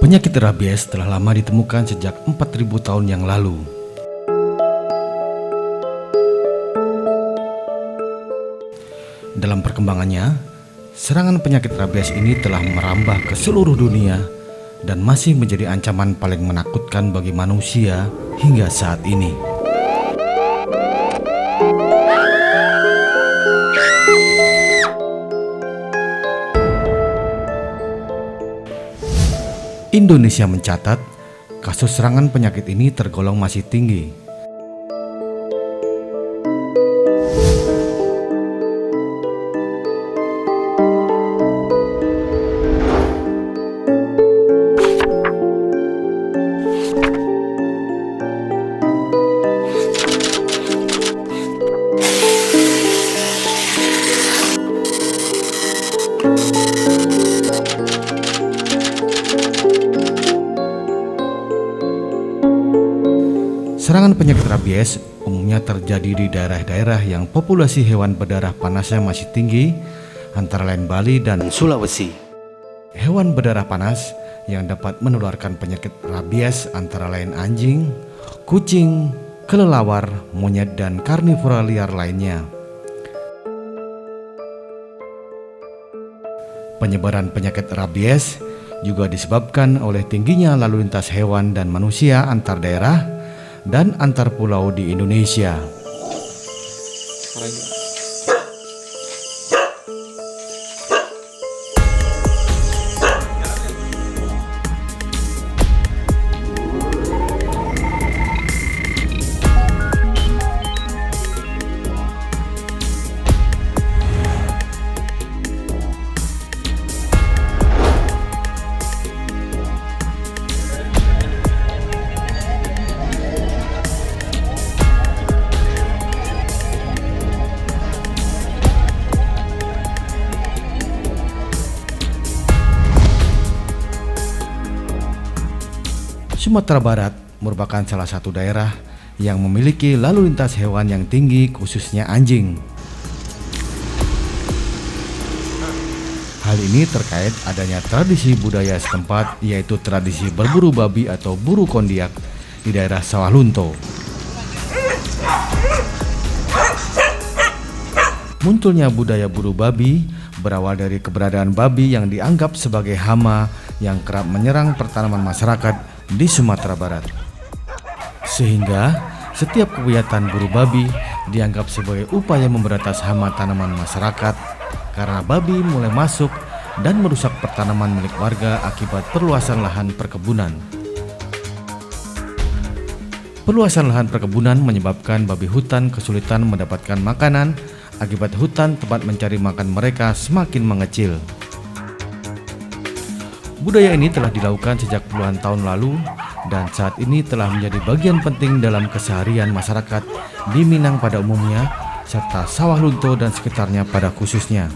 Penyakit rabies telah lama ditemukan sejak 4.000 tahun yang lalu. Dalam perkembangannya, serangan penyakit rabies ini telah merambah ke seluruh dunia dan masih menjadi ancaman paling menakutkan bagi manusia hingga saat ini. Indonesia mencatat kasus serangan penyakit ini tergolong masih tinggi. Serangan penyakit rabies umumnya terjadi di daerah-daerah yang populasi hewan berdarah panasnya masih tinggi, antara lain Bali dan Sulawesi. Hewan berdarah panas yang dapat menularkan penyakit rabies antara lain anjing, kucing, kelelawar, monyet, dan karnivora liar lainnya. Penyebaran penyakit rabies juga disebabkan oleh tingginya lalu lintas hewan dan manusia antar daerah dan antar pulau di Indonesia. Sumatera Barat merupakan salah satu daerah yang memiliki lalu lintas hewan yang tinggi, khususnya anjing. Hal ini terkait adanya tradisi budaya setempat, yaitu tradisi berburu babi atau buru kondiak di daerah Sawah Lunto. Munculnya budaya buru babi berawal dari keberadaan babi yang dianggap sebagai hama yang kerap menyerang pertanaman masyarakat di Sumatera Barat. Sehingga setiap kegiatan buru babi dianggap sebagai upaya memberantas hama tanaman masyarakat karena babi mulai masuk dan merusak pertanaman milik warga akibat perluasan lahan perkebunan. Perluasan lahan perkebunan menyebabkan babi hutan kesulitan mendapatkan makanan akibat hutan tempat mencari makan mereka semakin mengecil. Budaya ini telah dilakukan sejak puluhan tahun lalu dan saat ini telah menjadi bagian penting dalam keseharian masyarakat di Minang pada umumnya serta Sawah Lunto dan sekitarnya pada khususnya.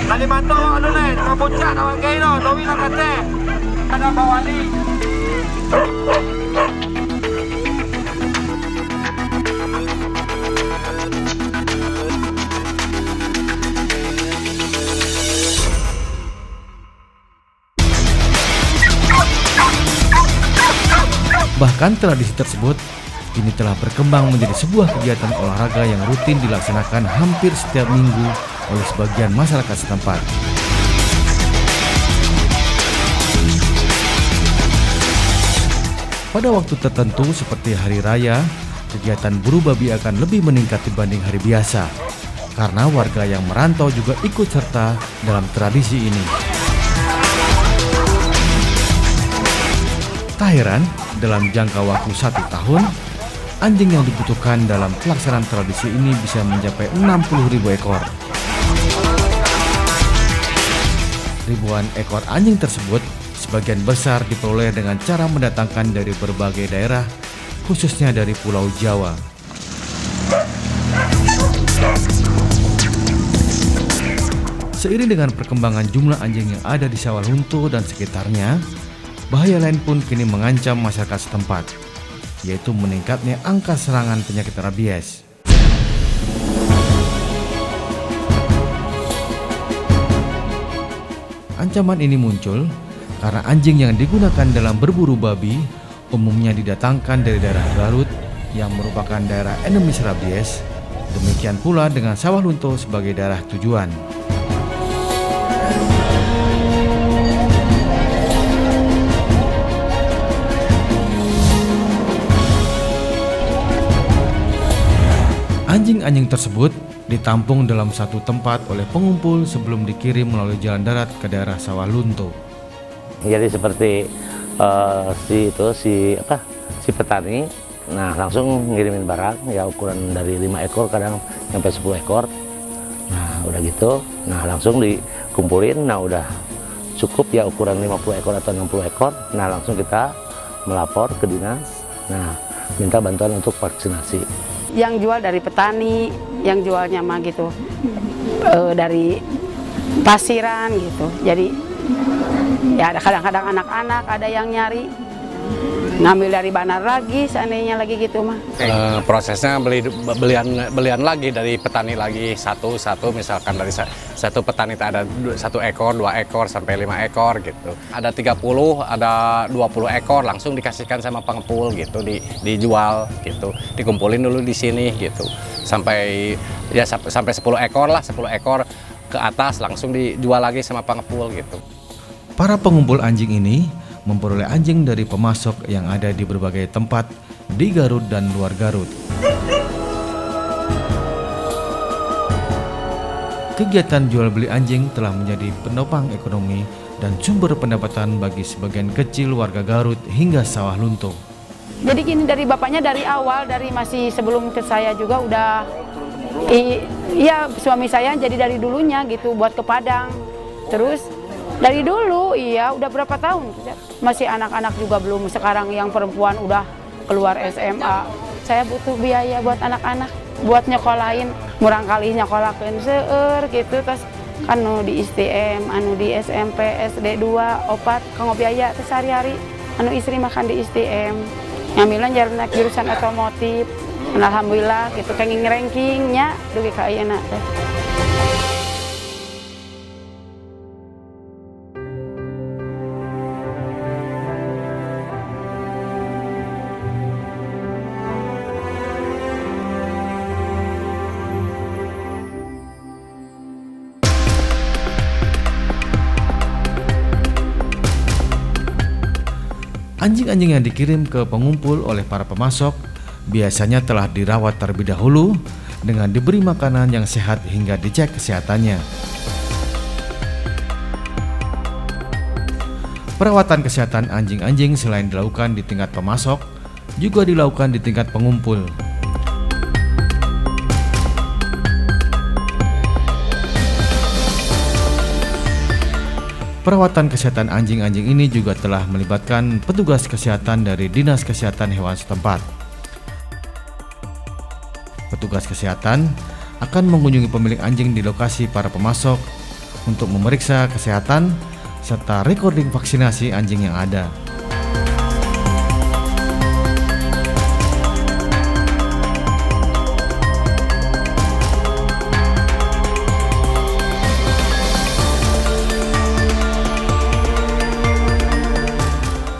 Kalimantan ano na mga butya naman kayo no, lowi lang kate. Ada bawali. Bahkan tradisi tersebut kini telah berkembang menjadi sebuah kegiatan olahraga yang rutin dilaksanakan hampir setiap minggu oleh sebagian masyarakat setempat. Pada waktu tertentu seperti hari raya, kegiatan buru babi akan lebih meningkat dibanding hari biasa, karena warga yang merantau juga ikut serta dalam tradisi ini. Tak heran, dalam jangka waktu 1 tahun, anjing yang dibutuhkan dalam pelaksanaan tradisi ini bisa mencapai 60.000 ekor. Ribuan ekor anjing tersebut sebagian besar diperoleh dengan cara mendatangkan dari berbagai daerah khususnya dari Pulau Jawa. Seiring dengan perkembangan jumlah anjing yang ada di Sawalunto dan sekitarnya, bahaya lain pun kini mengancam masyarakat setempat, yaitu meningkatnya angka serangan penyakit rabies. Ancaman ini muncul karena anjing yang digunakan dalam berburu babi umumnya didatangkan dari daerah Garut yang merupakan daerah endemis rabies. Demikian pula dengan Sawalunto sebagai daerah tujuan. Anjing-anjing tersebut ditampung dalam satu tempat oleh pengumpul sebelum dikirim melalui jalan darat ke daerah Sawalunto. Jadi seperti si petani, nah langsung ngirimin barang ya ukuran dari 5 ekor kadang sampai 10 ekor. Nah udah gitu, nah langsung dikumpulin, nah udah cukup ya ukuran 50 ekor atau 60 ekor. Nah langsung kita melapor ke dinas, nah minta bantuan untuk vaksinasi. Yang jual dari petani, yang jualnya mah gitu dari pasiran gitu. Jadi ya ada kadang-kadang anak-anak ada yang nyari ngambil dari banar lagi, seandainya lagi gitu mah. Prosesnya belian lagi dari petani lagi satu misalkan dari satu petani ada 1 ekor, 2 ekor sampai 5 ekor gitu. Ada 30, ada 20 ekor langsung dikasihkan sama pengepul gitu, dijual gitu. Dikumpulin dulu di sini gitu. Sampai 10 ekor lah, 10 ekor ke atas langsung dijual lagi sama pengepul gitu. Para pengumpul anjing ini memperoleh anjing dari pemasok yang ada di berbagai tempat di Garut dan luar Garut. Kegiatan jual beli anjing telah menjadi penopang ekonomi dan sumber pendapatan bagi sebagian kecil warga Garut hingga Sawalunto. Jadi gini, dari bapaknya dari awal, dari masih sebelum ke saya juga udah iya suami saya jadi dari dulunya gitu buat ke Padang. Terus dari dulu, iya udah berapa tahun, masih anak-anak juga belum, sekarang yang perempuan udah keluar SMA. Saya butuh biaya buat anak-anak, buat nyekolahin, murang kali nyekolahin seueur gitu, terus kan di STM, di SMP, SD 2, opat, kanggo biaya terus sehari-hari, istri makan di STM, ngambilnya jalan jurusan otomotif, alhamdulillah gitu, kenging rankingnya, dugi ka ayeuna teh. Anjing-anjing yang dikirim ke pengumpul oleh para pemasok biasanya telah dirawat terlebih dahulu dengan diberi makanan yang sehat hingga dicek kesehatannya. Perawatan kesehatan anjing-anjing selain dilakukan di tingkat pemasok, juga dilakukan di tingkat pengumpul. Perawatan kesehatan anjing-anjing ini juga telah melibatkan petugas kesehatan dari Dinas Kesehatan Hewan setempat. Petugas kesehatan akan mengunjungi pemilik anjing di lokasi para pemasok untuk memeriksa kesehatan serta recording vaksinasi anjing yang ada.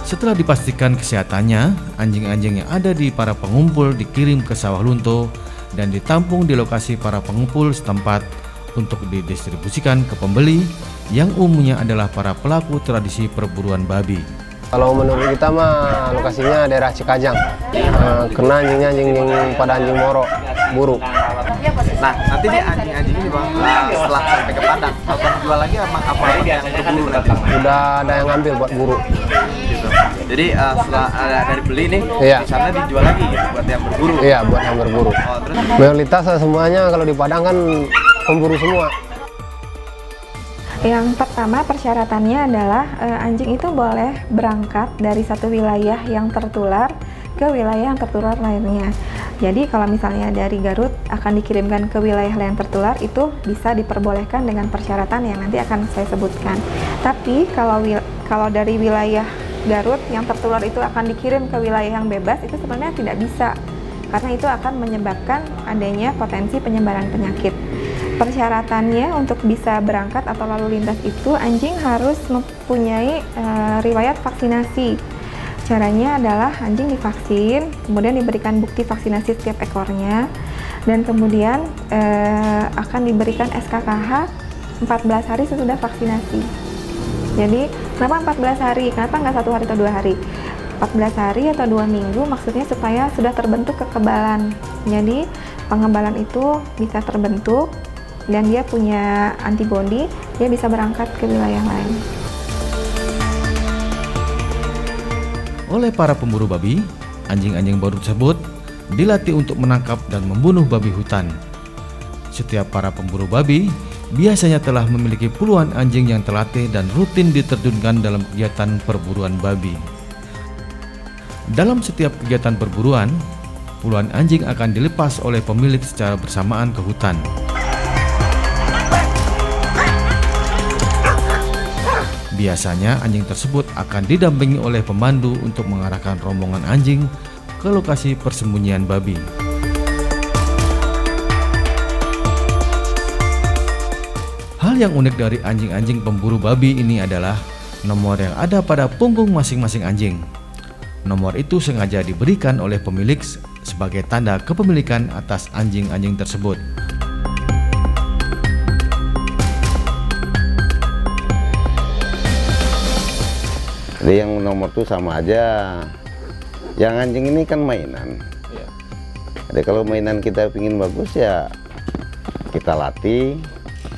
Setelah dipastikan kesehatannya, anjing-anjing yang ada di para pengumpul dikirim ke Sawalunto dan ditampung di lokasi para pengumpul setempat untuk didistribusikan ke pembeli yang umumnya adalah para pelaku tradisi perburuan babi. Kalau menurut kita mah lokasinya daerah Cikajang, karena anjingnya anjing pada anjing moro, buru. Nah, nanti nih anjing-anjing ini Bang, setelah sampai ke Padang, akan dijual lagi apa yang berburu nanti? Udah ada yang ngambil buat buru. Gitu. Jadi setelah ada dari beli nih, iya, di sana dijual lagi gitu buat yang berburu? Iya, buat yang berburu. Oh, terus? Mayoritas semuanya kalau di Padang kan pemburu semua. Yang pertama persyaratannya adalah anjing itu boleh berangkat dari satu wilayah yang tertular ke wilayah yang tertular lainnya. Jadi kalau misalnya dari Garut akan dikirimkan ke wilayah yang tertular, itu bisa diperbolehkan dengan persyaratan yang nanti akan saya sebutkan. Tapi kalau dari wilayah Garut yang tertular itu akan dikirim ke wilayah yang bebas, itu sebenarnya tidak bisa, karena itu akan menyebabkan adanya potensi penyebaran penyakit. Persyaratannya untuk bisa berangkat atau lalu lintas itu anjing harus mempunyai riwayat vaksinasi. Caranya adalah anjing divaksin, kemudian diberikan bukti vaksinasi setiap ekornya, dan kemudian akan diberikan SKKH 14 hari sesudah vaksinasi. Jadi kenapa 14 hari? Kenapa nggak 1 hari atau 2 hari? 14 hari atau 2 minggu maksudnya supaya sudah terbentuk kekebalan. Jadi pengebalan itu bisa terbentuk dan dia punya antibodi, dia bisa berangkat ke wilayah lain. Oleh para pemburu babi, anjing-anjing baru tersebut dilatih untuk menangkap dan membunuh babi hutan. Setiap para pemburu babi biasanya telah memiliki puluhan anjing yang terlatih dan rutin diterjunkan dalam kegiatan perburuan babi. Dalam setiap kegiatan perburuan, puluhan anjing akan dilepas oleh pemilik secara bersamaan ke hutan. Biasanya anjing tersebut akan didampingi oleh pemandu untuk mengarahkan rombongan anjing ke lokasi persembunyian babi. Hal yang unik dari anjing-anjing pemburu babi ini adalah nomor yang ada pada punggung masing-masing anjing. Nomor itu sengaja diberikan oleh pemilik sebagai tanda kepemilikan atas anjing-anjing tersebut. Jadi yang nomor tuh sama aja. Yang anjing ini kan mainan. Jadi kalau mainan kita pingin bagus ya kita latih,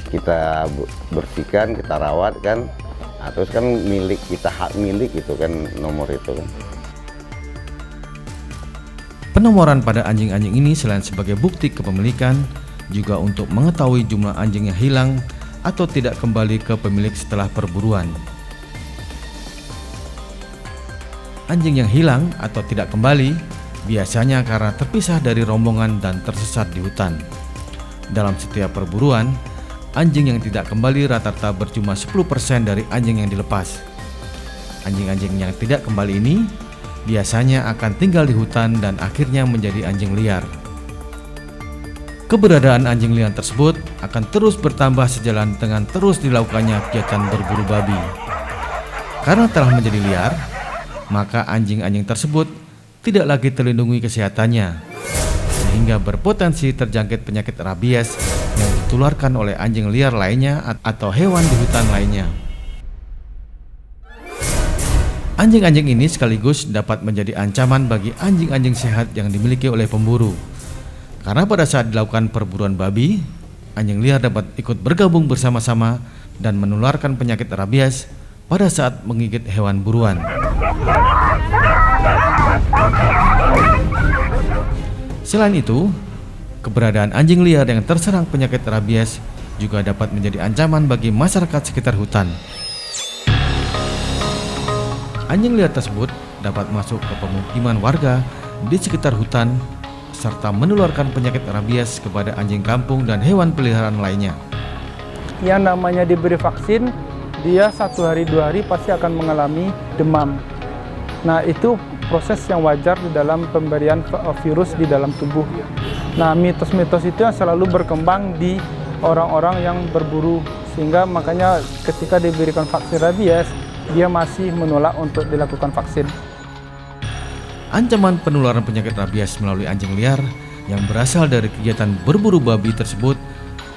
kita bersihkan, kita rawat kan. Nah, terus kan milik kita, hak milik itu kan nomor itu kan. Penomoran pada anjing-anjing ini selain sebagai bukti kepemilikan, juga untuk mengetahui jumlah anjing yang hilang atau tidak kembali ke pemilik setelah perburuan. Anjing yang hilang atau tidak kembali biasanya karena terpisah dari rombongan dan tersesat di hutan. Dalam setiap perburuan, anjing yang tidak kembali rata-rata berjumlah 10% dari anjing yang dilepas. Anjing-anjing yang tidak kembali ini biasanya akan tinggal di hutan dan akhirnya menjadi anjing liar. Keberadaan anjing liar tersebut akan terus bertambah sejalan dengan terus dilakukannya kegiatan berburu babi. Karena telah menjadi liar, maka anjing-anjing tersebut tidak lagi terlindungi kesehatannya, sehingga berpotensi terjangkit penyakit rabies yang ditularkan oleh anjing liar lainnya atau hewan di hutan lainnya. Anjing-anjing ini sekaligus dapat menjadi ancaman bagi anjing-anjing sehat yang dimiliki oleh pemburu. Karena pada saat dilakukan perburuan babi, anjing liar dapat ikut bergabung bersama-sama dan menularkan penyakit rabies pada saat menggigit hewan buruan. Selain itu, keberadaan anjing liar yang terserang penyakit rabies juga dapat menjadi ancaman bagi masyarakat sekitar hutan. Anjing liar tersebut dapat masuk ke pemukiman warga di sekitar hutan serta menularkan penyakit rabies kepada anjing kampung dan hewan peliharaan lainnya. Yang namanya diberi vaksin, dia 1 hari 2 hari pasti akan mengalami demam. Nah, itu proses yang wajar di dalam pemberian virus di dalam tubuh. Nah, mitos-mitos itu yang selalu berkembang di orang-orang yang berburu, sehingga makanya ketika diberikan vaksin rabies, dia masih menolak untuk dilakukan vaksin. Ancaman penularan penyakit rabies melalui anjing liar yang berasal dari kegiatan berburu babi tersebut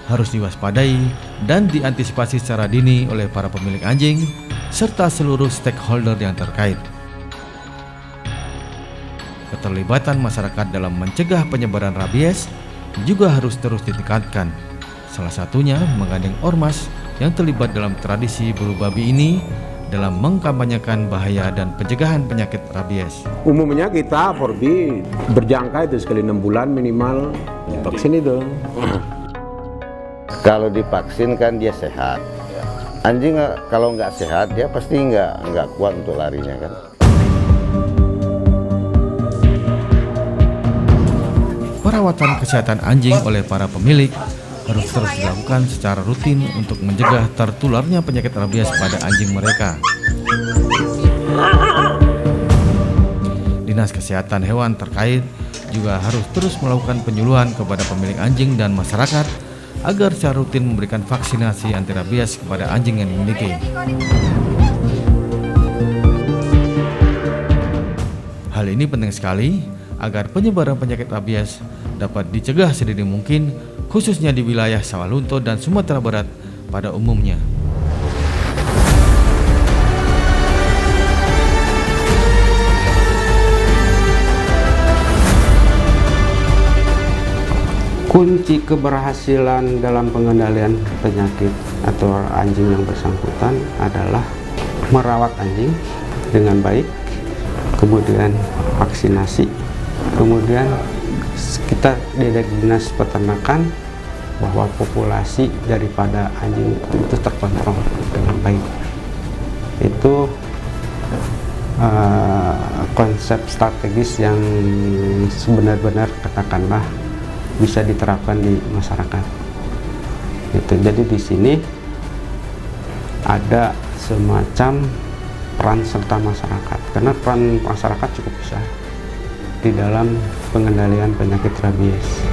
harus diwaspadai dan diantisipasi secara dini oleh para pemilik anjing serta seluruh stakeholder yang terkait. Keterlibatan masyarakat dalam mencegah penyebaran rabies juga harus terus ditingkatkan. Salah satunya menggandeng ormas yang terlibat dalam tradisi buru babi ini dalam mengkampanyekan bahaya dan pencegahan penyakit rabies. Umumnya kita pergi berjangka itu sekali 6 bulan minimal vaksin itu. Kalau divaksin kan dia sehat. Anjing kalau nggak sehat dia pasti nggak kuat untuk larinya kan. perawatan kesehatan anjing oleh para pemilik harus terus dilakukan secara rutin untuk mencegah tertularnya penyakit rabies pada anjing mereka. Dinas Kesehatan Hewan terkait juga harus terus melakukan penyuluhan kepada pemilik anjing dan masyarakat agar secara rutin memberikan vaksinasi anti rabies kepada anjing yang dimiliki. Hal ini penting sekali agar penyebaran penyakit rabies dapat dicegah sedini mungkin, khususnya di wilayah Sawalunto dan Sumatera Barat pada umumnya. Kunci keberhasilan dalam pengendalian penyakit atau anjing yang bersangkutan adalah merawat anjing dengan baik, kemudian vaksinasi, kemudian kita dari Dinas Peternakan bahwa populasi daripada anjing itu terkontrol dengan baik. Itu konsep strategis yang sebenar-benar katakanlah bisa diterapkan di masyarakat. Gitu. Jadi di sini ada semacam peran serta masyarakat, karena peran masyarakat cukup besar di dalam pengendalian penyakit rabies.